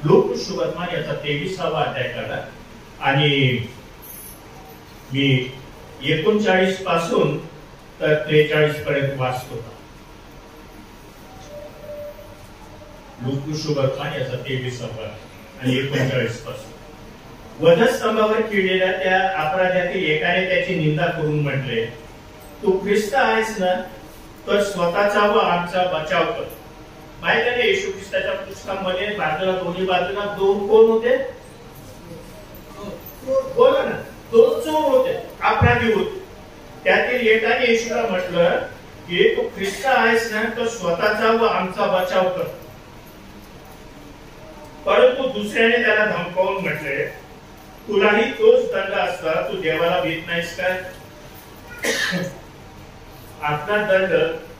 लोक सुवर्तमान याचा 23वा अध्याय काढा आणि मी 39 पासून तर 43 पर्यंत वाचतो. लोक सुवर्तमान याचा 23वा आणि 39 पासून. वधस्तंभावर खिळलेल्या त्या अपराध्यातील एकाने त्याची निंदा करून म्हटले, तू ख्रिस्त आहेस ना, तर स्वतःचा व आमचा बचाव कर. माहिती आहे येशू ख्रिस्ताच्या पुस्तकामध्ये बाजूला दोन्ही बाजूला दोन कोण होते? बोला ना, दोन चोर होते, अपराधी होते. त्यातील एकाने येशूला म्हटलं की तू ख्रिस्त आहेस ना, तर स्वतःचा व आमचा बचाव कर. परंतु दुसऱ्याने त्याला धमकावून म्हटले, तुलाही तोच दंड असता, तू देवाला भीत नाहीस काय? आपला दंड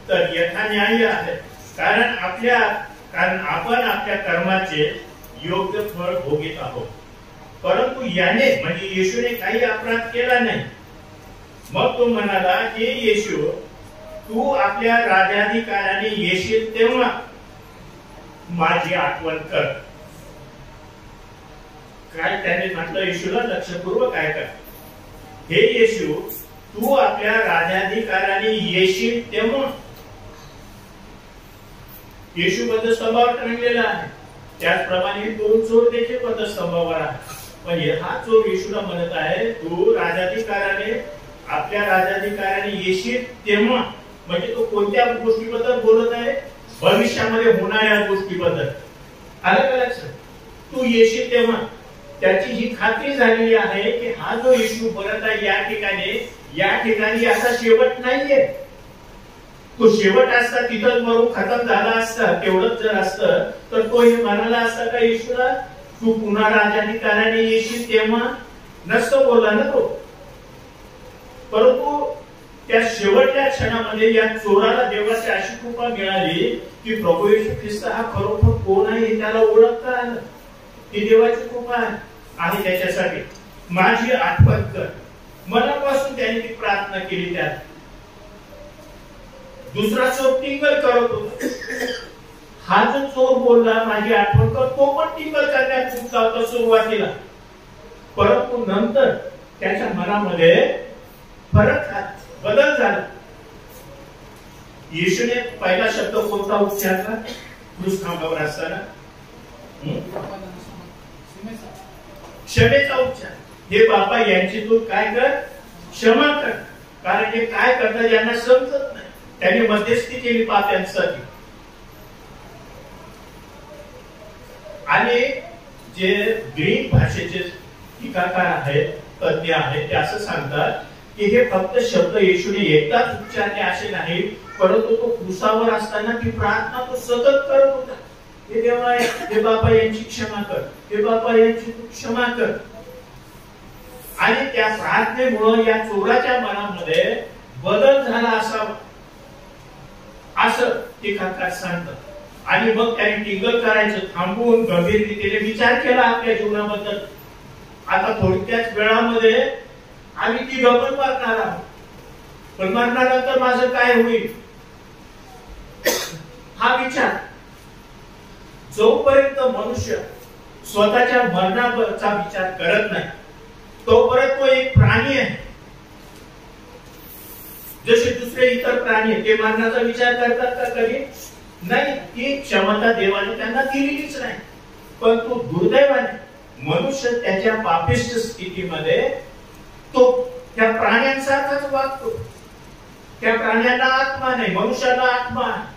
तर यथान्यायी आहे, कारण आपण आपल्या कर्माचे योग्य फळ भोगीत आहोत. परंतु याने म्हणजे येशूने काही अपराध केला नाही. मग तो म्हणाला की येशू, तू आपल्या राज्याधिकाराने येशील तेव्हा माझी आठवण कर. काय त्याने म्हटलं येशूला? लक्षपूर्वक ऐका. हे येशू, तू आपल्या राज्याधिकाराने येशील तेव्हा. येशू वधस्तंभावर टांगलेला आहे, त्याचप्रमाणे दोन चोर देखील वधस्तंभावर आहे. पण हा चोर येशूला म्हणत आहे, तू राज्याधिकाराने आपल्या राज्याधिकाराने येशील तेव्हा. म्हणजे तो कोणत्या गोष्टीबद्दल बोलत आहे? भविष्यामध्ये होणाऱ्या गोष्टीबद्दल. आलं का लक्षात? तू येशील तेव्हा. त्याची ही खात्री झालेली आहे की हा जो येशू परत आहे या ठिकाणी असा शेवट नाहीये. तो शेवट असता तिथंच मरून खतम झाला असता, तेवढंच जर असतं तर तो हे म्हणाला असता का येशूला, तू पुन्हा राज्याधिकाराने येशील तेव्हा? नसतो बोलला ना तो. परंतु त्या शेवटच्या क्षणामध्ये या चोराला देवाची अशी कृपा मिळाली की प्रभू येशू ख्रिस्त हा खरोखर कोण आहे हे त्याला ओळखता आलं. ही देवाची कृपा आहे त्याच्यासाठी. माझी आठवण कर. मनापासून त्याने ती प्रार्थना केली. त्यात दुसरा चोर टिंगल करत होता. हा जो चोर बोलला माझी आठवण कर, तो पण टिंगल करण्यात चुकला होता सुरुवातीला. परंतु नंतर त्याच्या मनामध्ये फरक बदल झाला. येशूने पहिला शब्द कोणता उच्चारला क्रूसखांबावर असताना? क्षमेचा उच्चार. हे बाबा यांची तू काय कर, क्षमा कर, कारण हे काय करतात यांना समजत नाही. त्यांनी मध्यस्थी केली पाप्यांसाठी. आणि जे ग्रीक भाषेचे टीकाकार आहेत, तज्ञ आहेत, ते असं सांगतात की हे फक्त शब्द येशूने एकदाच उच्चारले असे नाही, परंतु तो क्रूसावर असताना ती प्रार्थना तो सतत करत होता. हे देवा, हे बाबा यांची क्षमा कर, हे बाबा यांची क्षमा कर. आणि त्या प्रार्थनेमुळे या चोराच्या मनामध्ये बदल झाला असावा असं टीकाकार सांगतात. आणि मग त्याने टिंगल करायचं थांबवून गंभीर रीतीने विचार केला आपल्या जीवनाबद्दल. आता थोडक्याच वेळामध्ये आम्ही ती गमन मारणार आहोत, पण मरणानंतर माझं काय होईल हा विचार. जोपर्यंत मनुष्य स्वतःच्या मरणाचा विचार करत नाही तोपर्यंत तो एक प्राणी आहे. जसे दुसरे इतर प्राणी ते मरणाचा विचार करतात का? कधी नाही. ती क्षमता देवाने त्यांना दिलेलीच नाही. पण तो दुर्दैवाने मनुष्य त्याच्या पापिष्ट स्थितीमध्ये तो त्या प्राण्यांसारखाच वागतो. त्या प्राण्यांना आत्मा नाही, मनुष्याला आत्मा आहे.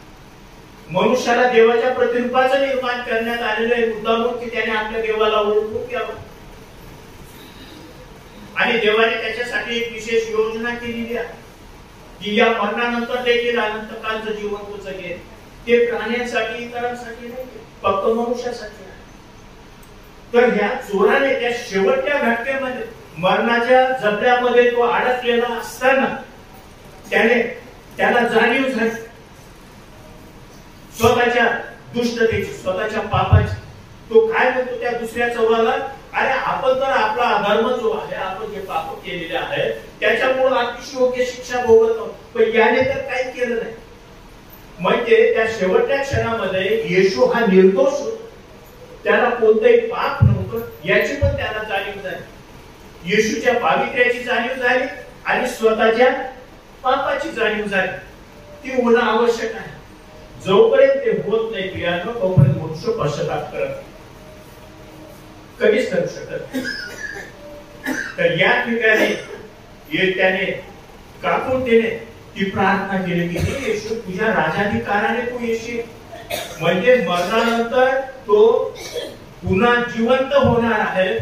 मनुष्याला देवाच्या प्रतिरूपाचं निर्माण करण्यात आलेलं आहे मुद्दामून की त्याने आपल्या देवाला ओळखून घ्यावं. आणि देवाने त्याच्यासाठी एक विशेष योजना केलेली आहे की या मरणानंतर देखील अनंतकालचं जीवन तो जगेल. ते प्राण्यांसाठी, इतरांसाठी नाही, फक्त मनुष्यासाठी आहे. तर ह्या चोराने त्या शेवटच्या घटनेमध्ये मरणाच्या जबड्यामध्ये तो अडकलेला असताना त्याला जाणीव झाली स्वतःच्या दुष्टतेची, स्वतःच्या पापाची. तो काय म्हणतो त्या दुसऱ्या चोराला, अरे आपण तर आपला अधर्म जो आहे, आपण जे पाप केलेले आहे त्याच्यामुळे अतिशय योग्य शिक्षा भोगत आहोत, पण याने तर काही केलं नाही. म्हणजे त्या शेवटच्या क्षणामध्ये येशू हा निर्दोष होता. त्याला कोणतंही पाप नव्हतं याची पण त्याला जाणीव झाली. येशूच्या पावित्र्याची जाणीव झाली आणि स्वतःच्या पापाची जाणीव झाली. ती होणं आवश्यक आहे. जोपर्यंत ते होत नाही प्रियांनो, तोपर्यंत मनुष्य पश्चाताप करत कधीच करू शकत. तर या ठिकाणी त्याने कापून देणे ती प्रार्थना केली की हे येशू तुझ्या राजाधिकाराने तू येशील, म्हणजे मरणानंतर तो पुन्हा जिवंत होणार आहे.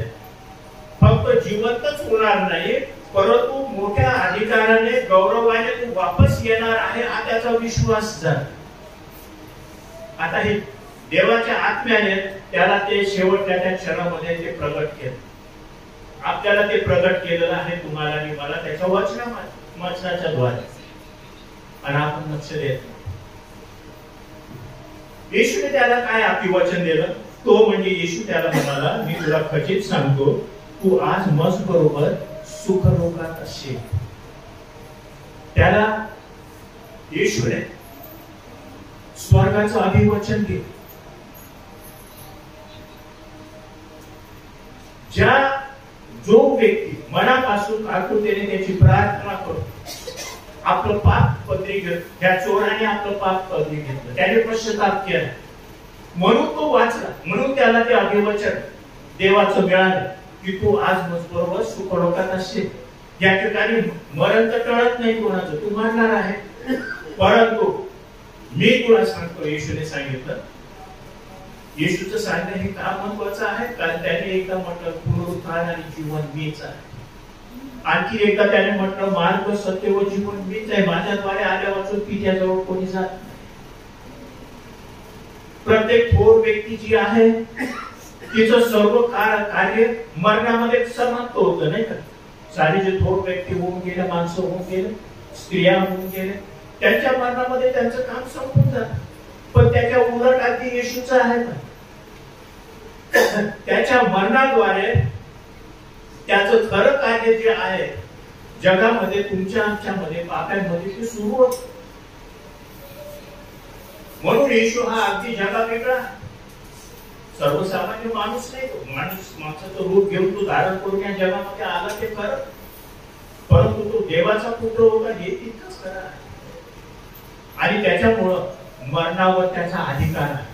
फक्त जिवंतच होणार नाही, परंतु मोठ्या अधिकाराने गौरवाने तू वापस येणार आहे हा त्याचा विश्वास झाला. आता हे देवाच्या आत्म्याने त्याला ते शेवटच्या त्या क्षणामध्ये ते प्रगट केलं. आपल्याला ते प्रगट केलेलं आहे तुम्हाला आणि मला त्याच्या वचनाच्या द्वारे, आणि आपण लक्ष देत नाही. येशूने त्याला काय अभिवचन दिलं? तो म्हणजे येशू त्याला म्हणाला, मी तुला खचित सांगतो, तू आज मज बरोबर सुखरोगात असशील. त्याला येशूने स्वर्गाचं अभिवचन दिलं. जो व्यक्ती मनापासून आकुलतेने त्याची प्रार्थना करतो, आपलं पाप पदरी घेतलं, त्या चोराने आपलं पाप पदरी घेतलं, त्याने पश्चाताप केला, म्हणून तो वाचला, म्हणून त्याला ते अभिवचन देवाचं मिळालं की तू आज बरोबर सुखलोकात असशील. या ठिकाणी मरण तर टळत नाही कोणाचं, तू मरणार आहे, परंतु मी तुला सांगतो, येशूने सांगितलं. येशूचं सांगणं हे का महत्वाचं आहे? कारण त्याने एकदा म्हटलं पुनरुत्थान आणि जीवन मीच आहे. आणखी एकदा त्याने म्हटलं मार्ग सत्य व जीवन मीच आहे, माझ्याद्वारे आल्या वाचून पित्याजवळ कोणी जात नाही. प्रत्येक थोर व्यक्ती जी आहे तिचं सर्व कार्य मरणामध्ये समाप्त होतं, नाही का? सारे जे थोर व्यक्ती होऊन गेले, माणसं होऊन गेले, स्त्रिया होऊन गेले, त्यांच्या मरणामध्ये त्यांचं काम संपून जात. पण त्याच्या उलट अगदी येशूचं आहे ना, त्याच्या मरणाद्वारे त्याचं खरं कार्य जे आहे जगामध्ये, तुमच्या आमच्यामध्ये, पाप्यांमध्ये ते सुरू होत. म्हणून येशू हा अगदी जगावेगळा, सर्वसामान्य माणूस नाही. तो माणसाचं रूप घेऊन तो धारण करून या जगामध्ये आला ते खरं, परंतु तो देवाचा पुत्र होता हे तितकंच खरं आहे. आणि त्याच्यामुळं मरणावर त्याचा अधिकार आहे.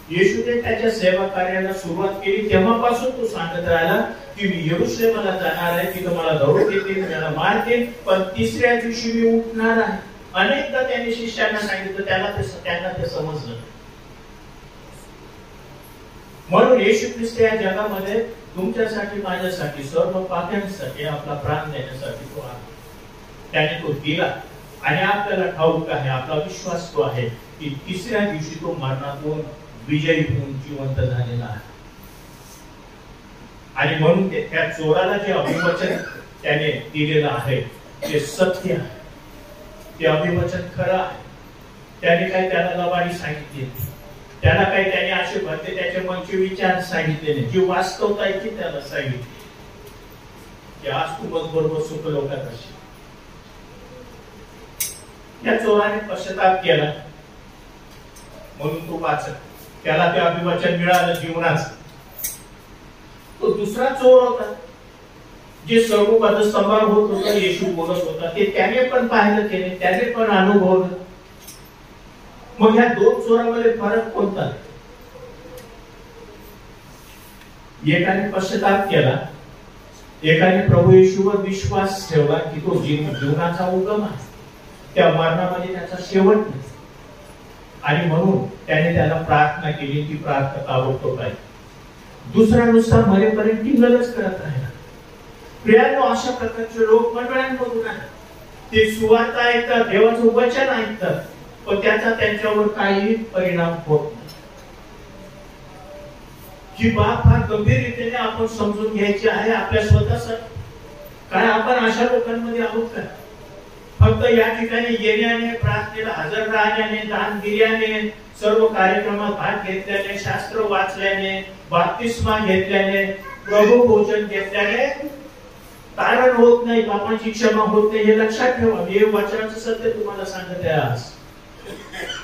येशूने त्याच्या सेवा कार्याला सुरुवात केली तेव्हापासून तो सांगत राहिला की मी यरूशलेमला जाणार आहे, तिथं मला दौड देतील, मला मारतील, पण तिसऱ्या दिवशी मी उठणार आहे. अनेकदा त्याने शिष्यांना सांगितलं, त्यांना ते समजलं. म्हणून येशू ख्रिस्त या जगामध्ये तुमच्यासाठी, माझ्यासाठी, सर्व पाप्यांसाठी आपला प्राण देण्यासाठी तो आला. त्याने तो दिला आणि आपल्याला ठाऊक आहे, आपला विश्वास तो आहे की तिसऱ्या दिवशी तो मरणातून विजयी होऊन जिवंत झालेला आहे. आणि म्हणून त्या चोराला जे अभिवचन त्याने दिलेलं आहे ते सत्य आहे, ते अभिवचन खरं आहे. त्याने काही त्याला लबाडी सांगितली, त्याला काही त्याने असे भरते त्याचे मनचे विचार सांगितले नाही. जी वास्तवता आहे ती त्याला सांगितली की आज तू बरोबर सुख लोकात असेल. या चोराने पश्चाताप केला म्हणून तो वाचला, त्याला ते अभिवचन मिळालं जीवनाचं. तो दुसरा चोर होता जे सर्व पदस्तंभावर होत होता, येशू बोलत होता, ते त्याने पण पाहिलं, त्याने पण अनुभवलं. मग ह्या दोन चोरांमध्ये फरक कोणता? एकाने पश्चाताप केला, एकाने प्रभू येशूवर विश्वास ठेवला की तो जीवनाचा उगम आहे, त्या मरणामध्ये त्याचा शेवट नाही. आणि म्हणून त्याने त्याला प्रार्थना केली, ती प्रार्थना ताबडतोब आहे. दुसरा नुसता मरेपर्यंत टिंगलच करत राहिला. प्रियांनो, अशा प्रकारचे लोक मंडळांमधून आहेत. ते सुवार्ता ऐकतात, देवाचं वचन ऐकतात, पण त्याचा त्यांच्यावर काही परिणाम होत नाही. ही बाब फार गंभीर रीतीने आपण समजून घ्यायची आहे आपल्या स्वतःसाठी. काय आपण अशा लोकांमध्ये आहोत का? फक्त या ठिकाणी येण्याने, प्रार्थनेला हजर राहण्याने, दान दिल्याने, सर्व कार्यक्रमात भाग घेतल्याने, शास्त्र वाचल्याने, बाप्तिस्मा घेतल्याने, प्रभू भोजन घेतल्याने तारण होत नाही, पापांची क्षमा होत नाही. हे लक्षात ठेवा. हे वचनाचं सत्य तुम्हाला सांगत आहे आज.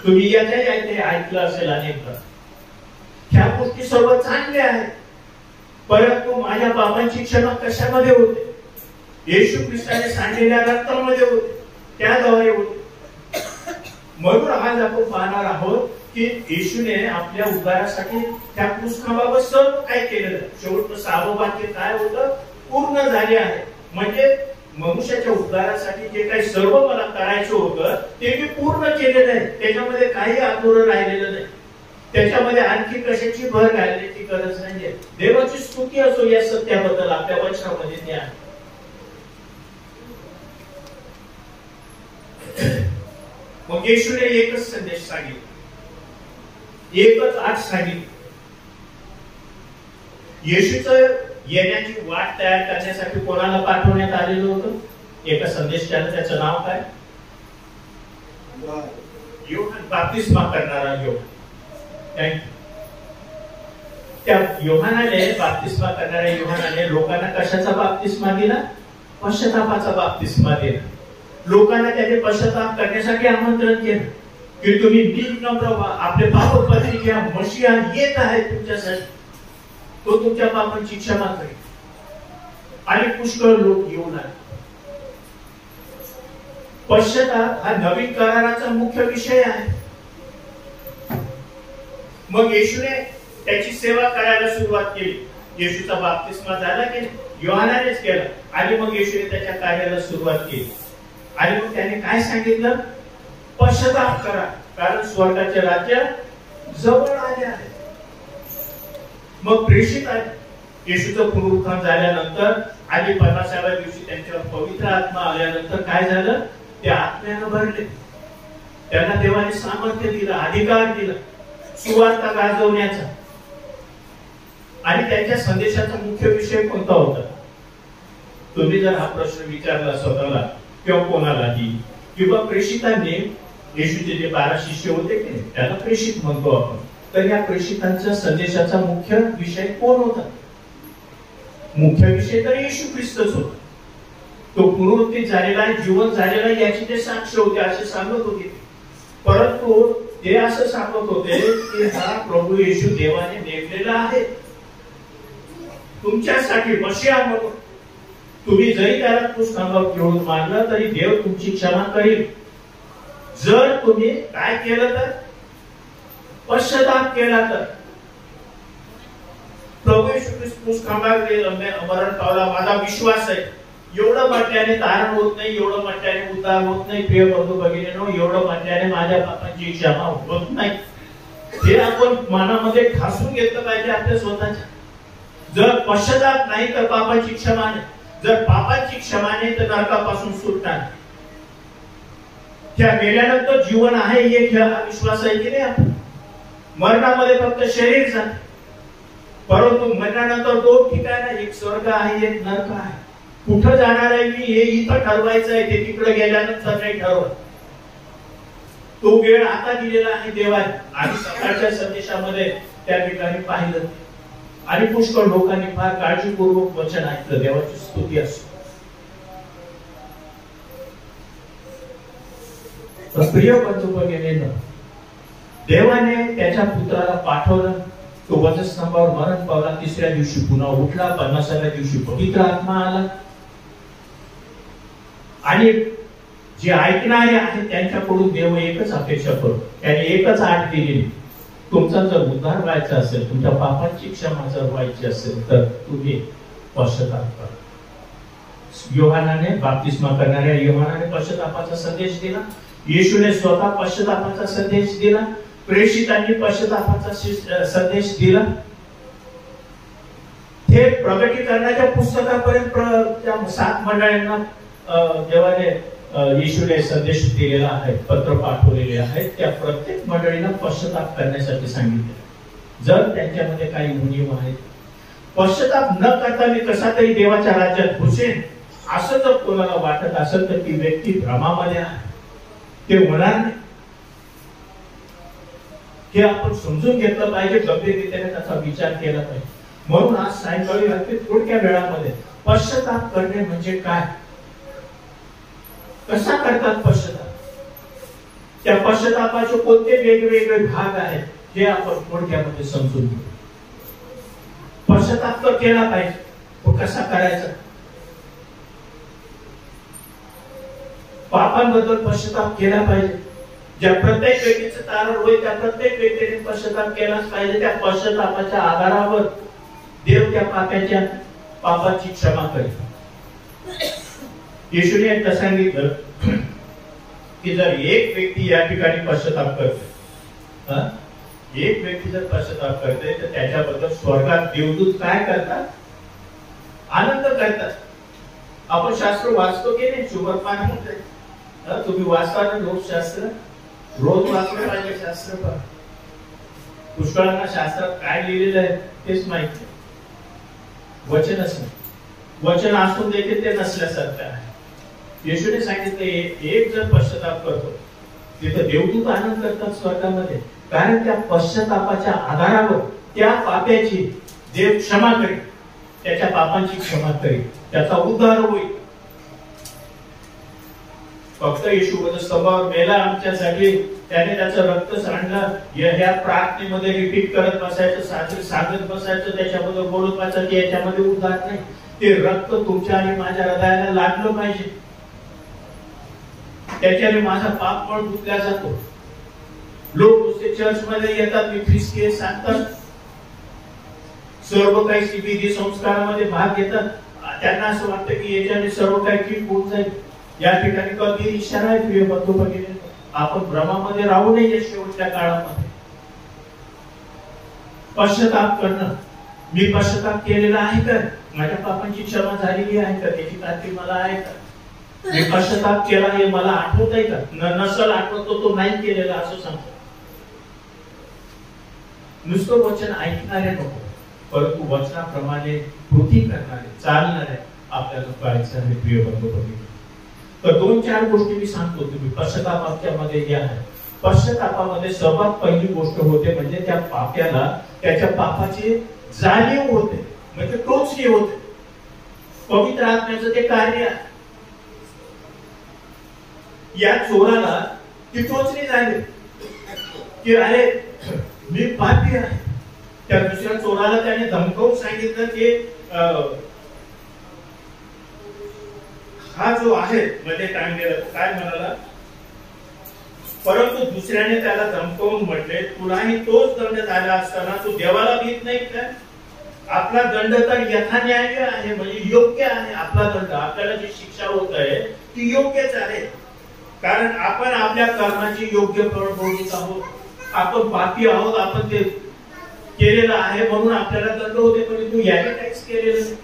तुम्ही याच्याही ऐकलं असेल अनेकदा. ह्या गोष्टी सर्व चांगल्या चांगले आहे, परंतु माझ्या पापांची क्षमा कशामध्ये होते? येशू ख्रिस्ताने सांडलेल्या रक्तामध्ये होते, त्याद्वारे होते. म्हणून आज आपण पाहणार आहोत की येशूने आपल्या उद्धारासाठी त्या क्रूसखांबावर सर्व काय केलेलं. शेवटचं 6वं वाक्य काय होतं? पूर्ण झाले आहे. म्हणजे मनुष्याच्या उद्धारासाठी जे काही सर्व मला करायचं होतं ते मी पूर्ण केलेलं आहे. त्याच्यामध्ये काही अधुरं राहिलेलं नाही. त्याच्यामध्ये आणखी कशाची भर घालण्याची गरज नाहीये. देवाची स्तुती असो या सत्याबद्दल आपल्या वचनामध्ये ते आहे. मग येशूने एकच संदेश सांगितला, एकच आठ सांगितली. येशूचं येण्याची वाट तयार करण्यासाठी कोणाला पाठवण्यात आलेलं होतं? एका संदेशाला. त्याचं नाव काय? योहान, बाप्तिस्मा करणारा योहान. त्या योहानाने, बाप्तिस्मा करणाऱ्या योहानाने लोकांना कशाचा बाप्तिस्मा दिला? पश्चातापाचा बाप्तिस्मा दिला. लोकांना त्याचे पश्चाताप करण्यासाठी आमंत्रण केलं की तुम्ही नीट नम्र व्हा, आपले पाप पत्री घ्या, मशिहा येत आहे तुमच्यासाठी, तो तुमच्या पापांची क्षमा करेल. आणि पुष्कळ लोक येऊन आले. पश्चाताप हा नवीन कराराचा मुख्य विषय आहे. मग येशूने त्याची सेवा करायला सुरुवात केली. येशूचा बाप्तिस्मा झाला की योहानानेच केला. आणि मग येशूने त्याच्या कार्याला सुरुवात केली. आणि मग त्याने काय सांगितलं? पश्चाताप करा, कारण स्वर्गाचे राज्य जवळ आले आहे. मग प्रेषित आले. येशूचं पुनरुत्थान झाल्यानंतर आणि 50व्या दिवशी त्यांच्यावर पवित्र आत्मा आल्यानंतर काय झालं? ते आत्म्यानं भरले. त्यांना देवाने सामर्थ्य दिलं, अधिकार दिला सुवार्ता गाजवण्याचा. आणि त्यांच्या संदेशाचा मुख्य विषय कोणता होता? तुम्ही जर हा प्रश्न विचारला स्वतःला किंवा कोणालाही, किंवा प्रेषितांनी, येशूचे जे 12 शिष्य होते की नाही, त्याला प्रेषित म्हणतो आपण, तर या प्रेषितांच्या संदेशाचा मुख्य विषय कोण होता? मुख्य विषय तर येशू ख्रिस्तच होता. तो पुनरुत्थित झालेला आहे, जिवंत झालेला आहे याची ते साक्ष होते, असे सांगत होते. परंतु ते असं सांगत होते की हा प्रभू येशू देवाने नेमलेला आहे तुमच्यासाठी मशिहा म्हणून. तुम्ही जरी त्याला क्रूसखांबावर घेऊन मारलं तरी देव तुमची क्षमा करेल, जर तुम्ही काय केलं तर? पश्चाताप केला तर. प्रभू येशू ख्रिस्त क्रूसखांबावर मरण पावला, माझा विश्वास आहे. एवढं म्हटल्याने तारण होत नाही, एवढं म्हटल्याने उद्धार होत नाही. प्रिय बंधू भगिनींनो, एवढं म्हटल्याने माझ्या पापांची क्षमा होत नाही. हे आपण मनामध्ये ठासून घेतलं पाहिजे आपल्या स्वतःच्या. जर पश्चाताप नाही तर पापाची क्षमा नाही, जर पापाची क्षमा नाही तर नरकापासून सुटणार. त्या मेल्यानंतर जीवन आहे हे विश्वास आहे की नाही आपण? मरणामध्ये फक्त शरीर जाते, परंतु मरणानंतर 2 ठिकाण आहे, एक स्वर्ग आहे, एक नरक आहे. कुठं जाणार आहे मी हे इथं ठरवायचं आहे, ते तिकडे गेल्यानंतर नाही ठरवत. तो वेळ आता दिलेला आहे देवाने. आणि सकाळच्या संदेशामध्ये त्या ठिकाणी पाहिलं आणि पुष्कळ लोकांनी फार काळजीपूर्वक वचन ऐकलं. देवाची स्तुती असो. प्रिय बंधू भगिनींनो, देवाने त्याच्या पुत्राला पाठवलं. तो वधस्तंभावर मरण पावला, 3ऱ्या दिवशी पुन्हा उठला, 50व्या दिवशी पवित्र आत्मा आला. आणि जे ऐकणारे आहेत त्यांच्याकडून देव एकच अपेक्षा करतो. त्याने एकच आठ दिली, तुमचा जर उद्धार व्हायचा असेल, तुमच्या पापांची क्षमा जर व्हायची असेल तर तुम्ही पश्चाताप करा. योहानाने, बाप्तिस्मा करणाऱ्या योहानाने पश्चातापाचा संदेश दिला. येशूने स्वतः पश्चातापाचा संदेश दिला. प्रेषितांनी पश्चातापाचा संदेश दिला. हे प्रगटीकरणाच्या पुस्तकापर्यंत त्या 7 मंडळांना देवाने, येशूने संदेश दिलेला आहे, पत्र पाठवलेले आहेत. त्या प्रत्येक मंडळींना पश्चाताप करण्यासाठी सांगितले. जर त्यांच्यामध्ये काही उणीव आहे, पश्चाताप न करता मी कसा तरी देवाच्या राज्यात घुसेन असं जर कोणाला वाटत असेल तर ती व्यक्ती भ्रमामध्ये आहे. ते होणार नाही. हे आपण समजून घेतलं पाहिजे, गंभीरतेने त्याचा विचार केला पाहिजे. म्हणून आज सायंकाळी अगदी थोडक्या वेळामध्ये पश्चाताप करणे म्हणजे काय, कसा करतात पश्चाताप, त्या पश्चातापाचे कोणते वेगवेगळे भाग आहेत हे आपण थोडक्यामध्ये समजून घेऊ. पश्चाताप तर केला पाहिजे. तो कसा करायचा? पापांबद्दल पश्चाताप केला पाहिजे. ज्या प्रत्येक व्यक्तीचं तारण होईल त्या प्रत्येक व्यक्तीने पश्चाताप केलाच पाहिजे. त्या पश्चातापाच्या आधारावर देव त्या पापाची क्षमा करेल. येशूने एकदा सांगितलं की जर एक व्यक्ती या ठिकाणी पश्चाताप करते, एक व्यक्ती जर पश्चाताप करते तर त्याच्याबद्दल स्वर्गात देवदूत काय करतात? आनंद करतात. आपण शास्त्र वाचतो की नाही? शुभवर्तमान म्हणते, तुम्ही वाचता ना रोज शास्त्र? रोज वाचलं पाहिजे शास्त्र. पण पुष्कळांना शास्त्रात काय लिहिलेलं आहे तेच माहित नाही. वचनच नाही. वचन असून देखील ते नसल्यासारखं आहे. येशूने सांगितले एक जर पश्चाताप करतो तिथे देवदूत आनंद करतात स्वर्गामध्ये. कारण त्या पश्चातापाच्या आधारावर त्या पाप्याची देव क्षमा करेल, त्याच्या पापांची क्षमा करेल, त्याचा उद्धार होईल. फक्त येशू स्तंभावर मेला आमच्यासाठी, त्याने त्याचं रक्त सांडलं ह्या प्रार्थनेमध्ये रिपीट करत बसायचं, सांगत बसायचं, त्याच्याबद्दल बोलत बसायचं, याच्यामध्ये उद्धार नाही. ते रक्त तुमच्या आणि माझ्या हृदयाला लागलं पाहिजे. त्याच्याने माझा पाप पण धुतला जातो. लोक नुसते चर्च मध्ये येतात, मी ख्रिस्ती सांगतात, सर्व काही विधी संस्कारामध्ये भाग घेतात. त्यांना असं वाटतं की याच्याने सर्व काही ठीक होऊन जाईल. या ठिकाणी कधी इशारा आहे प्रिय बंधू भगिनी, आपण भ्रमामध्ये राहू नये. शेवटच्या काळामध्ये पश्चाताप करणं. मी पश्चाताप केलेला आहे का? माझ्या पापांची क्षमा झालेली आहे का? त्याची खात्री मला आहे का? मी पश्चाताप केला हे मला आठवत आहे का? नसल आठवतो तो नाही केलेला असं सांगतो. नुसतं वचन ऐकणारे नको, परंतु वचनाप्रमाणे कृती करणारे, चालणारे आपल्याला पाहायचं आहे प्रिय बंधू भगिनी. तर 2-4 गोष्टी मी सांगतो. तुम्ही पश्चातापाच्या मध्ये या. पश्चातापामध्ये सर्वात पहिली गोष्ट होते म्हणजे त्या पाप्याला त्याच्या पापाची जाणीव होते, म्हणजे टोचणी होते. पवित्र आत्म्याचं ते कार्य आहे. या चोराला ती टोचणी झाली की अरे मी पापी आहे. त्या दुसऱ्या चोराला त्याने धमकावून सांगितलं की हा जो आहे मध्ये टांगलेला काय म्हणाला, परंतु दुसऱ्याने त्याला धमकावून म्हटले तुलाही तोच दंड झाला असताना तू देवाला भीत नाही का? आपला दंड तर यथान्याय आहे, म्हणजे योग्य आहे. आपला दंड, आपल्याला जी शिक्षा होत आहे ती योग्यच आहे. कारण आपण आपल्या कर्माची योग्य फळ भोगत आहोत. आपण पापी आहोत, आपण ते केलेलं आहे म्हणून आपल्याला दंड होते, परंतु याने काहीच केलेलं नाही.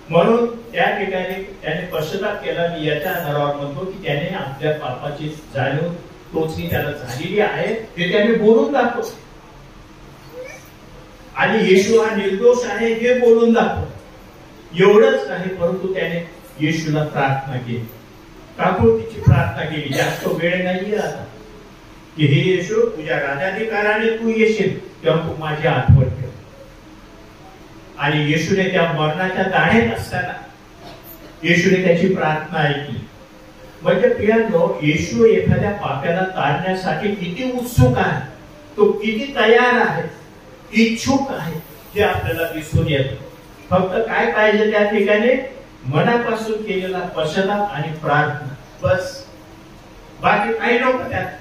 म्हणून त्या ठिकाणी त्याने पश्चाताप केला. मी याच्या आधारावर म्हणतो की त्याने आपल्या पापाची जाणीव टोचणी त्याला झालेली आहे हे त्याने बोलून दाखवतो. आणि येशू हा निर्दोष आहे हे बोलून दाखवतो. एवढंच नाही, परंतु त्याने येशूला प्रार्थना केली, काकुळतीची प्रार्थना केली. जास्त वेळ नाहीये आता की हे येशू तुझ्या राजाधिकाराने तू येशील तेव्हा तू माझी आठवण ठेव. आणि येशूने त्या मरणाच्या दाढेत असताना येशूने त्याची प्रार्थना ऐकली. म्हणजे प्रियांनो, येशू एखाद्या पाप्याला तारण्यासाठी किती उत्सुक आहे, तो किती तयार आहे, इच्छुक आहे हे आपल्याला दिसून येतं. फक्त काय पाहिजे त्या ठिकाणी? मनापासून केलेला पश्चाताप आणि प्रार्थना, बस. बाकी काही नको त्यात.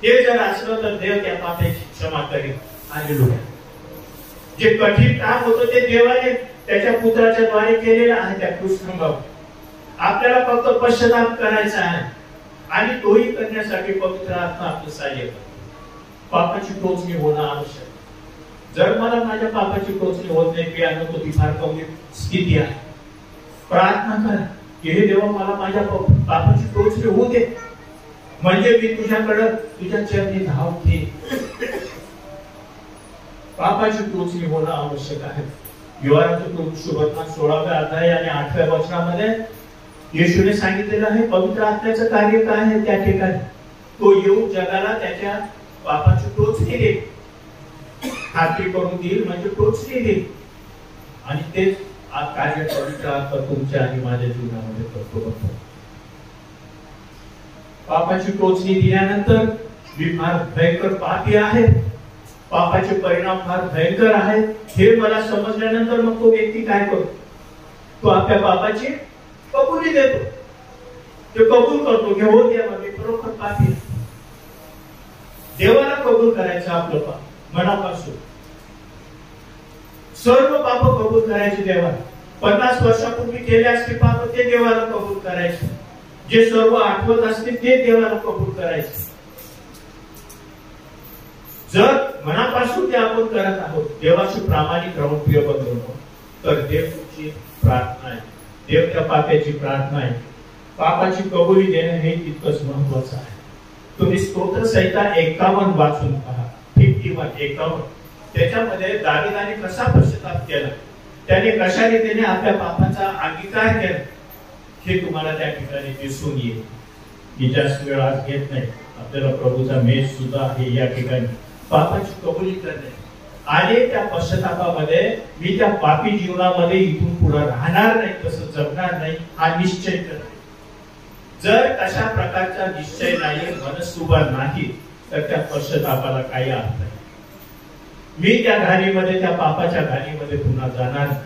ते जर असलं तर देव त्या पापाची क्षमा करेल. हालेलुया. जे कठीण काम होतं ते देवाने त्याच्या पुत्राच्या द्वारे केलेलं आहे त्या कृष्णावर. आपल्याला फक्त पश्चाताप करायचा आहे आणि तोही करण्यासाठी पवित्र आत्मा आपलं सहाय्य करतो. पापाची टोचणी होणं आवश्यक. जर मला माझ्या पापाची टोचणी होत नाही प्रियांनो, तो ती फार कमी स्थिती आहे. प्रार्थना करा की हे देवा मला माझ्या पापाची टोचणी होऊ दे, म्हणजे मी तुझ्याकडे तुझ्या चरणी धाव घे. पापाची टोचणी होणं आवश्यक आहे. युवराचं शुभवर्तमान 16व्या अध्याय आणि 8व्या वचनामध्ये येशूने सांगितलेलं आहे पवित्र आत्म्याचं कार्य काय आहे त्या ठिकाणी. तो येऊन जगाला त्याच्या पापाची टोचणी देईल, खात्री करून देईल, म्हणजे टोचणी देईल. आणि तेच कार्य पवित्र आत्मा तुमच्या आणि माझ्या जीवनामध्ये करतो. पापाची टोचणी दिल्यानंतर मी फार भयंकर पापी आहे पापाचे परिणाम फार भयंकर आहेत हे मला समजल्यानंतर मग तो व्यक्ती काय करतो, तो आपल्या पापाची कबुली देतो, ते कबूल करतो की हो देवा मी खरोखर पापी आहे. देवाला कबूल करायचं आपलं पाप मनापासून, सर्व पाप कबूल करायचे देवाला. 50 वर्षापूर्वी केले असते पाप ते देवाला कबूल करायचे, जे सर्व आठवत असते ते देवाला कबूल करायचे. जर मनापासून ते आपण करत आहोत, देवाशी प्रामाणिक राहून प्रिय बंधूंनो, तर देव तुमची प्रार्थना आहे, देव त्या पाप्याची प्रार्थना आहे. पापाची कबुली देणे हे तितकंच महत्वाचं आहे. तुम्ही स्तोत्र संहिता 51 वाचून पहा, 51 त्याच्यामध्ये दाविदाने कसा पश्चाताप केला, त्याने कशा रीतीने आपल्या पापाचा अंगीकार केला हे तुम्हाला त्या ठिकाणी दिसून येईल. मी जास्त वेळ आज घेत नाही, आपल्याला प्रभूचा मेष सुद्धा आहे या ठिकाणी पापाची कबुली करणे आणि त्या पश्चातापामध्ये मी त्या पापी जीवनामध्ये इथून पुढे राहणार नाही, तसं जगणार नाही हा निश्चय करणे. जर अशा प्रकारचा निश्चय नाही, मनस्सुबा नाही, तर त्या पश्चातापाला काही अर्थ नाही. मी त्या घाणीमध्ये, त्या पापाच्या घाणीमध्ये पुन्हा जाणार नाही.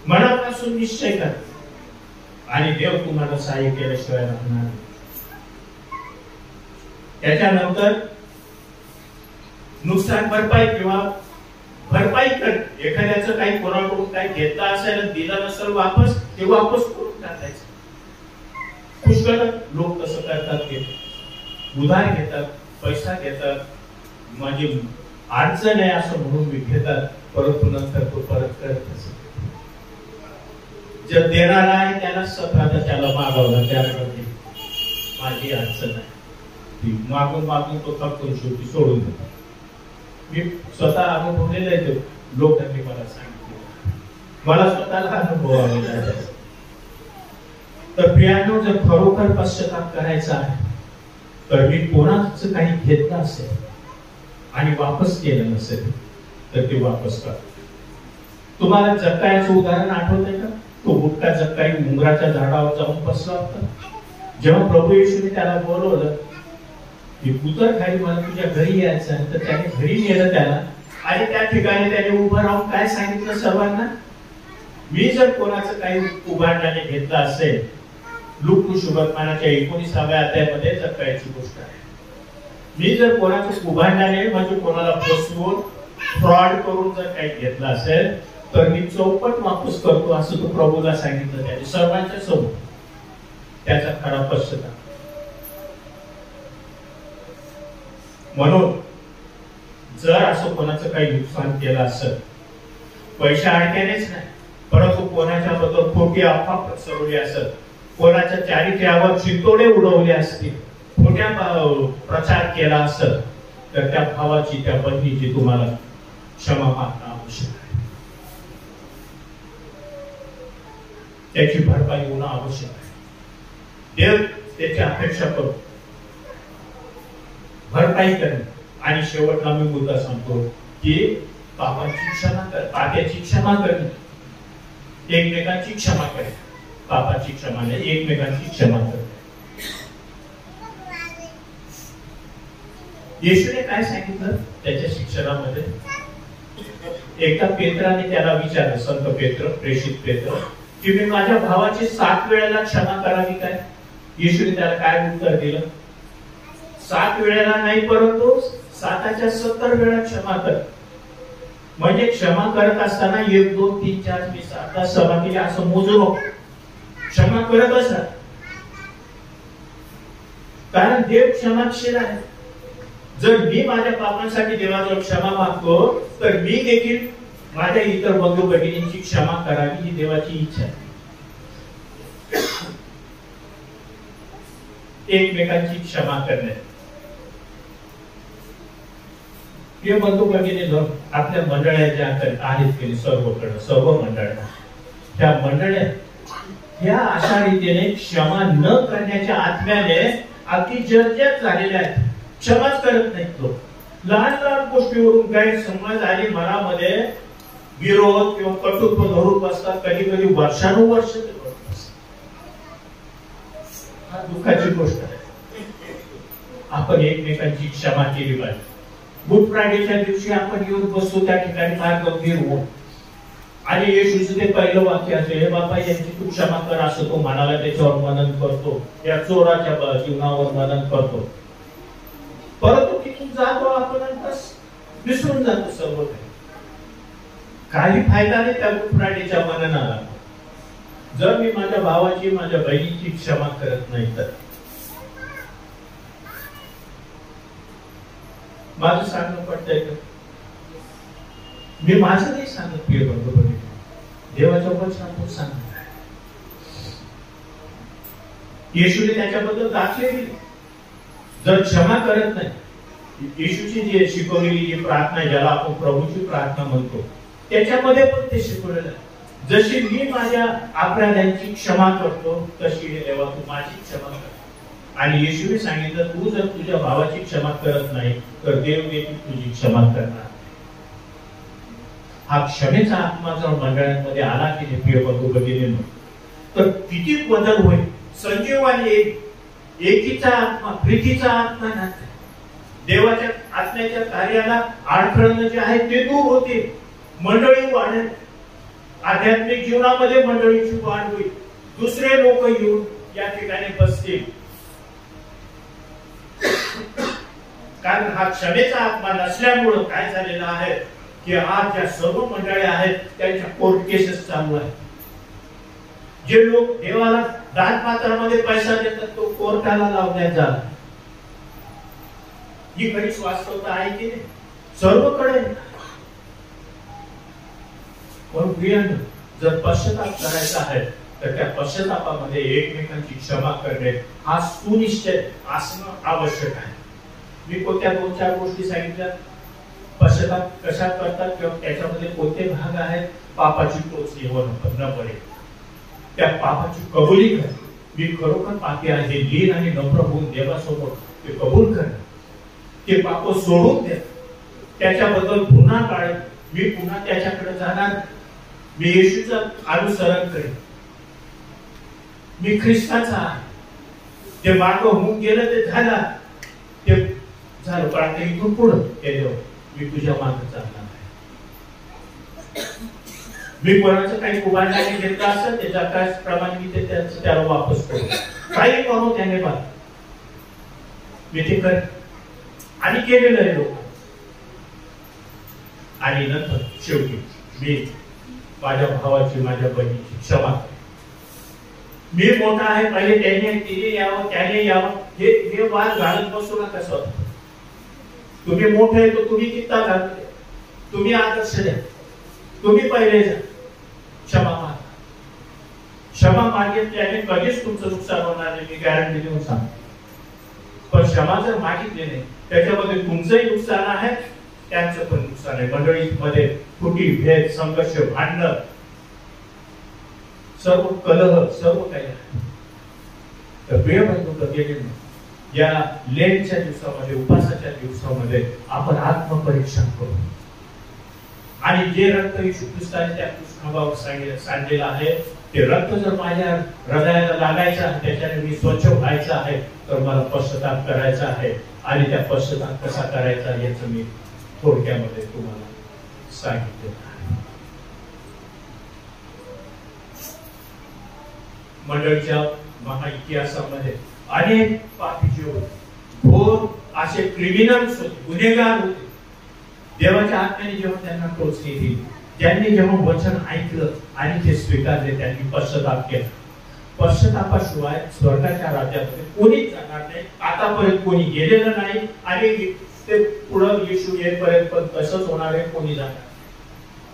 मनापासून निश्चय करा आणि देव तुम्हाला सहाय्य केल्याशिवाय राहणार नाही. त्याच्यानंतर नुकसान भरपाई किंवा भरपाई कर, एखाद्याचं काही कोणाकडून काही घेतलं असेल, दिलं नसेल वापस, ते वापस करून टाकायचं. पुष्कळ लोक कसं करतात, ते उधार घेतात, पैसा घेतात, माझी अडचण आहे असं म्हणून मी घेतात, परंतु नंतर तो परत करत असेल. जर देणारा आहे त्याला स्वतः त्याला मागावं, त्यामध्ये माझी अडचण आहे, ती मागून मागून तो थकून शेवटी सोडून देतो. मी स्वतः अनुभवलेलं आहे, लोकांनी मला सांगितलं, मला स्वतःला अनुभव आलेला. तर प्रियांनो, जर खरोखर पश्चाताप करायचा आहे, तर मी कोणाचं काही घेतलं असेल आणि वापस केलं नसेल तर ते वापस करा. तुम्हाला जक्कायाचं उदाहरण आठवतंय का? तो बुटका जक्काई उंबराच्या झाडावर जाऊन बसला होता. जेव्हा प्रभू येशूने त्याला बोलवलं की पुत्र खाली मला तुझ्या घरी यायचं आहे, तर त्याने घरी नेलं त्याला आणि त्या ठिकाणी त्याने उभं राहून काय सांगितलं सर्वांना, मी जर कोणाचं काही उभारण्याने घेतलं असेल, लूक शुभवर्तमानाच्या 19व्या अध्यायामध्ये जक्कायाची गोष्ट आहे, मी जर कोणाचं उभारण्याने म्हणजे कोणाला फसवून फ्रॉड करून जर काही घेतलं असेल तर मी चौपट वापस करतो असं तो प्रभूला सांगितलं त्याने सर्वांच्या समोर. त्याचा खरा पश्चाताप. म्हणून जर असं कोणाचं काही नुकसान केलं असेल, पैशा अडक्यानेच नाही, परंतु कोणाच्या बद्दल खोटी अफवा पसरवली असेल, कोणाच्या चारित्र्यावर चितोडे उडवले असतील, खोट्या प्रचार केला असेल, तर त्या भावाची, त्या बहिणीची तुम्हाला क्षमा मागणं आवश्यक आहे. त्याची भरपाई होणं आवश्यक आहे. देव त्याची अपेक्षा करतो, भरपाई करणे. आणि शेवटला मी मुद्दा सांगतो की पापाची क्षमा कर, पाप्याची क्षमा करणे, एकमेकांची क्षमा करणे, पापाची क्षमा नाही, एकमेकांची क्षमा करणे. येशूने काय सांगितलं त्याच्या शिक्षणामध्ये? एकदा पेत्राने त्याला विचारलं, संत पेत्र, प्रेषित पेत्र, की मी माझ्या भावाची 7 वेळेला क्षमा करावी काय? येशूने त्याला काय उत्तर दिलं? 7 वेळेला नाही, परंतु 7च्या 70 वेळा क्षमा कर. म्हणजे क्षमा करत असताना 1 2 3 4 मी 7 क्षमा केली असं मोजू नको, क्षमा करतच राहा. कारण देव क्षमाशील आहे. जर मी माझ्या पापांसाठी देवाजवळ क्षमा मागतो, तर मी देखील माझ्या इतर बंधू भगिनींची क्षमा करावी ही देवाची इच्छा आहे. एकमेकांची क्षमा करणे. प्रिय बंधू भगिनी, आपल्या मंडळ्या ज्या आहेत की सर्वकडे, सर्व मंडळ्या, त्या मंडळ्या ह्या अशा रीतीने क्षमा न करण्याच्या आत्म्याने अगदी जर्जर झालेल्या आहेत. क्षमाच करत नाहीत लोक. लहान लहान गोष्टीवरून गैरसमज आणि मनामध्ये विरोध किंवा कटुत्व धरून बसतात. कधी कधी वर्षानुवर्ष ते करत असतात. हा दुःखाची गोष्ट आहे. आपण एकमेकांची क्षमा केली पाहिजे. गुड फ्रायडेच्या दिवशी आपण येऊन बसतो त्या ठिकाणी फार गंभीर होऊन, आणि येशूचं ते पहिलं वाक्य असेल, हे बाबा यांची तू क्षमा कर, असं तो म्हणाला. त्याच्यावर मनन करतो, या चोराच्या जीवनावर मनन करतो. परंतु तिथून जातो आपण, विसरून जातो सर्व काही फायदा नाही त्या गुड फ्रायडेच्या मननाला. जर मी माझ्या भावाची माझ्या बहिणीची क्षमा करत नाही तर माझं सांगणं पडतंय का? मी माझं नाही सांगत, प्रिय बंधू भगिनी, देवाच्या वचनातून सांगत. येशूने त्याच्याबद्दल दाखले दिले. जर क्षमा करत नाही, येशूची जी शिकवलेली जी प्रार्थना, ज्याला आपण प्रभूची प्रार्थना म्हणतो, त्याच्यामध्ये पण ते शिकवलेलं आहे. जशी मी माझ्या अपराध्यांची क्षमा करतो, तशी देवा तू माझी क्षमा कर. आणि येशूने सांगितलं, तू जर तुझ्या भावाची क्षमा करत नाही तर देव देखील तुझी क्षमा करणार. हा क्षमेचा आत्मा जर मंडळांमध्ये आला की नाही, प्रिय बंधू भगिनी, तर किती बदल होईल. संजीवानी एकीचा आत्मा, प्रीतीचा आत्मा नाही. देवाच्या आत्म्याच्या कार्याला अडथळणं जे आहे ते दूर होते. मंडळी वाढेल, आध्यात्मिक जीवनामध्ये मंडळीची वाढ होईल. दुसरे लोक येऊन या ठिकाणी बसतील. कारण हा क्षमेचा आत्मा नसल्यामुळं काय झालेलं आहे की आज ज्या सर्व मंडळी आहेत त्यांच्या कोर्ट केसेस चालू आहेत. जे लोक देवाला दानपात्रामध्ये पैसा देतात तो कोर्टाला लावण्यात झाला. ही खरीच वास्तवता आहे की नाही? सर्वकडे. पण प्रियांनो, जर पश्चाताप करायचा आहे तर त्या पश्चातापामध्ये एकमेकांची क्षमा करणे हा सुनिश्चय असणं आवश्यक आहे. मी कोणत्या 2-4 गोष्टी सांगितल्या. पश्चाताप कशा करतात किंवा त्याच्यामध्ये कोणते भाग आहेत. पापाची टोचणी न पडे, त्या पापाची कबुली कर. मी खरोखर पापी आहे, लीन आणि नम्र होऊन देवासमोर ते कबूल कर. ते पाप सोडून दे, त्याच्याबद्दल पुन्हा काढ. मी पुन्हा त्याच्याकडे जाणार, मी येशूचं अनुसरण करेन. मी ख्रिस्ताचा आहे. ते मार्ग होऊन गेलं ते झालं, ते झालं. पण आता इथून पुढं केलं मी तुझ्या मागे चालणार आहे. मी कोणाचं काही कुबांडाने घेतलं असं त्याच्या प्रमाणे मी त्याला वापस करू. काही म्हणू त्याने बात मी ते कर आणि केलेलं आहे लोक. आणि नंतर शेवटी मी माझ्या भावाची माझ्या बहिणीची क्षमा. मी मोठा आहे, पहिले त्याने यावं त्याने यावं, हे वाद घालत बसू नका. स्वतः तुम्ही मोठे आहे तर तुम्ही कित्ता घालू द्या, तुम्ही आदर्श द्या, तुम्ही पहिले जा. क्षमा मागा. क्षमा मागेल त्याने कधीच तुमचं नुकसान होणार नाही, मी गॅरंटी देऊन सांगतो. पण क्षमा जर मागितली नाही त्याच्यामध्ये तुमचंही नुकसान आहे, त्यांचं पण नुकसान आहे. मंडळीमध्ये फुटी, भेद, संघर्ष, भांडण, सर्व कलह, सर्व काही आहे. तर प्रिय बंधू भगिनींनो, या लेनच्या दिवसामध्ये, उपासाच्या दिवसामध्ये आपण आत्मपरीक्षण करू. आणि जे रक्त येशू ख्रिस्ताने त्या कृष्णावर सांडलेलं आहे, ते रक्त जर माझ्या हृदयाला लागायचं आहे, त्याच्याने मी स्वच्छ व्हायचं आहे, तर मला पश्चाताप करायचा आहे. आणि त्या पश्चाताप कसा करायचा याचं मी थोडक्यामध्ये तुम्हाला सांगितलं आहे. मंडळीच्या महा इतिहासामध्ये अनेक पापी होते, घोर असे क्रिमिनल्स होते, गुन्हेगार होते. देवाच्या आत्म्याने जेव्हा त्यांना टोचणी दिली, त्यांनी जेव्हा वचन ऐकलं आणि ते स्वीकारले, त्यांनी पश्चाताप केला. पश्चातापाशिवाय स्वर्गाच्या राज्यामध्ये कोणीच जाणार नाही. आतापर्यंत कोणी गेलेलं नाही आणि ते पुढं येशू येईपर्यंत पण तसंच होणार आहे, कोणी जाणार.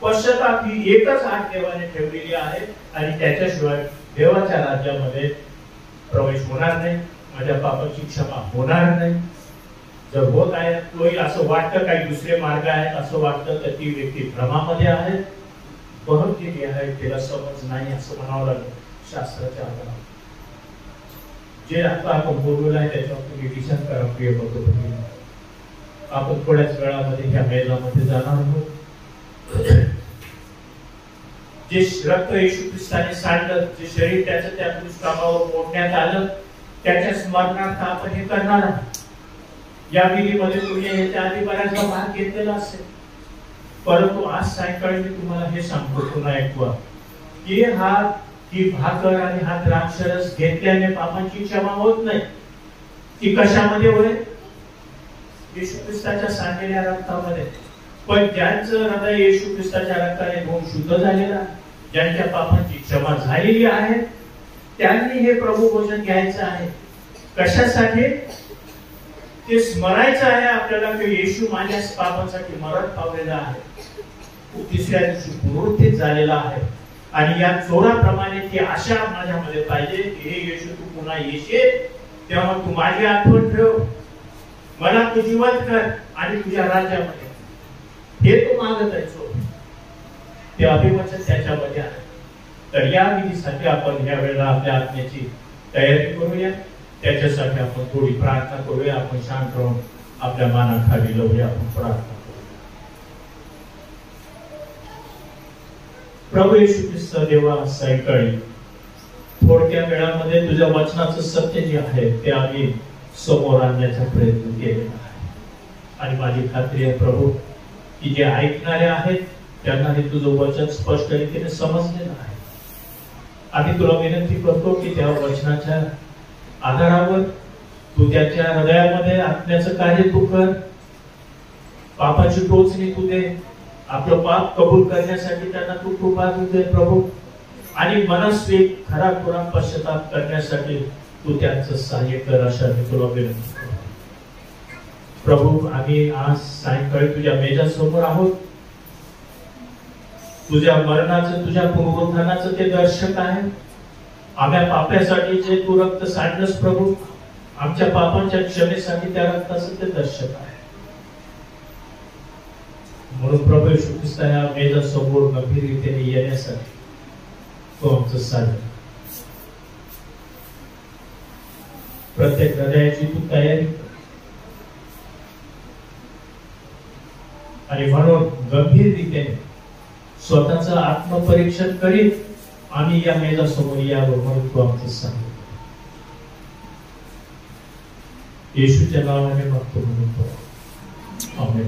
पश्चाताप ही एकच आठ देवाने ठेवलेली आहे आणि त्याच्याशिवाय देवाच्या राज्यामध्ये प्रवेश होणार नाही, माझ्या पापाची क्षमा होणार नाही. जर होत आहे तोही असं वाटतं काही दुसरे मार्ग आहेत असं वाटतं, तर ती व्यक्ती भ्रमामध्ये आहे, बहरलेली आहे, तिला समज नाही असं म्हणावं लागेल शास्त्राच्या आधारावर. जे आता आपण बोलवलं आहे त्याच्यावर तुम्ही विचार करा. प्रिय बंधू भगिनी, आपण थोड्याच वेळामध्ये ह्या मैदानामध्ये जाणार आहोत. जे रक्त येशू ख्रिस्ताने सांडलं, जे शरीर त्याचं त्या क्रूस कामावर मोडण्यात आलं, त्याच्या स्मरणार्थ आपण हे करणार आहोत. या विधीमध्ये तुम्ही याच्या आधी बऱ्याचदा भाग घेतलेला असेल, परंतु आज सायंकाळी मी तुम्हाला हे सांगतो, पुन्हा ऐकवा की ही भाकर आणि हा द्राक्षरस घेतल्याने पापांची क्षमा होत नाही. ती कशामध्ये होईल? येशू ख्रिस्ताच्या सांडलेल्या रक्तामध्ये. पण ज्यांचं हृदय येशू ख्रिस्ताच्या रक्ताने धुवून शुद्ध झालेलं आहे, ज्यांच्या पापांची क्षमा झालेली आहे, त्यांनी हे प्रभू भोजन घ्यायचं आहे. कशासाठी? ते स्मरायचं आहे आपल्याला की येशू माझ्या पापांसाठी मरण पावलेला आहे, तो तिसऱ्या दिवशी पुनरुत्थित झालेला आहे. आणि या चोराप्रमाणे ती आशा माझ्यामध्ये पाहिजे की हे येशू तू पुन्हा येशील तेव्हा तू माझी आठवण ठेव, मला तू जिवंत कर आणि तुझ्या राज्यामध्ये. हे तू मागत आहे चोर, ते अभिवचन त्याच्यामध्ये आहे. तर या विधीसाठी आपण या वेळेला आपल्या आत्म्याची तयारी करूया. त्याच्यासाठी आपण थोडी प्रार्थना करूया. आपण शांत राहून आपल्या मानाखाली लावूया. आपण प्रार्थना प्रभू येशू ख्रिस्त देवा, सायंकाळी थोडक्या वेळामध्ये तुझ्या वचनाचं सत्य जे आहे ते आम्ही समोर आणण्याचा प्रयत्न केलेला आहे. आणि माझी खात्री आहे प्रभू की जे ऐकणारे आहेत त्यांना हे तुझं वचन स्पष्ट रीतीने समजलेलं आहे. आम्ही तुला विनंती करतो की त्या वचनाच्या आधारावर तू त्याच्या हृदयामध्ये आत्म्याचं कार्य तू कर. पापाची टोचणी तू दे, आपलं पाप कबूल करण्यासाठी त्यांना तू कृपा दे प्रभू. आणि मनस्वी खरा खुरा पश्चाताप करण्यासाठी तू त्यांचं सहाय्य कर, अशा मी तुला विनंती करतो प्रभू. आम्ही आज सायंकाळी तुझ्या मेजासमोर आहोत. तुझ्या मरणाचं, तुझ्या पुनरुत्थानाचं ते दर्शक आहे. आम्हा पापासाठी जे तू रक्त सांडलंस प्रभू, आमच्या पापांच्या क्षमेसाठी त्या रक्ताचं ते दर्शक आहे. म्हणून प्रभू येशू ख्रिस्त या मेजासमोर गंभीररीतीने येण्यासाठी तो आमचं साधन. प्रत्येक हृदयाची तू तयारी कर. आणि म्हणून गंभीररीतीने स्वतःचं आत्मपरीक्षण करीत आम्ही या मेजासमोर यावं म्हणून तू आमचं सांग. येशूच्या नावाने मागतो म्हणून आमेन.